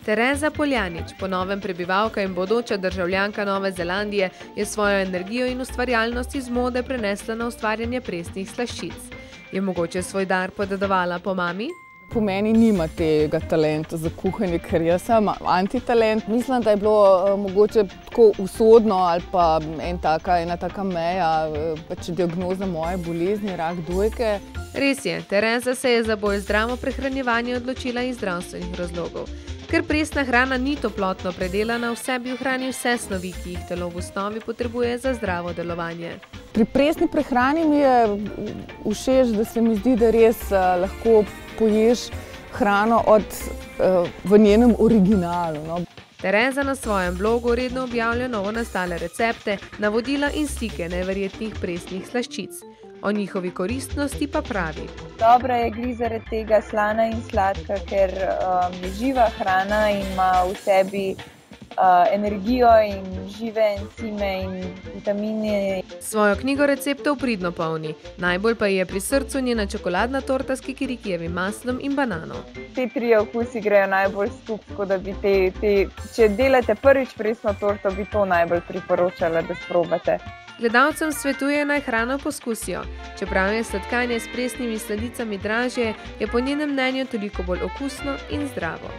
Tereza Poljanič, po novem prebivalka in bodoča državljanka Nove Zelandije, je svojo energijo in ustvarjalnost iz mode prenesla na ustvarjanje presnih slaščic. Je mogoče svoj dar podedovala po mami? Po meni nima tega talenta za kuhanje, ker jaz sem antitalent. Mislim, da je bilo mogoče tako usodno ali pa ena taka meja, pač diagnoza moje bolezni, rak dojke. Res je, Tereza se je za bolj zdravo prehranjevanje odločila iz zdravstvenih razlogov. Ker presna hrana ni toplotno predelana, v sebi ohrani vse snovi, ki jih telo v osnovi potrebuje za zdravo delovanje. Pri presni prehrani mi je všeč, da se mi zdi, da res lahko poješ hrano v njenem originalu. No. Tereza na svojem blogu redno objavlja novo nastale recepte, navodila in slike neverjetnih presnih slaščic. O njihovi koristnosti pa pravi. Dobra je glih zaradi tega slana in sladka, ker je živa hrana in ima v sebi energijo in žive encime in vitamine. Svojo knjigo receptov pridno polni. Najbolj pa je pri srcu njena čokoladna torta s kikirikijevim maslom in banano. Te trije okusi grejo najbolj skupaj, tako da bi če delate prvič presno torto, bi to najbolj priporočala, da sprobate. Gledalcem svetuje, naj hrano poskusijo. Čeprav je sladkanje s presnimi sladicami dražje, je po njenem mnenju toliko bolj okusno in zdravo.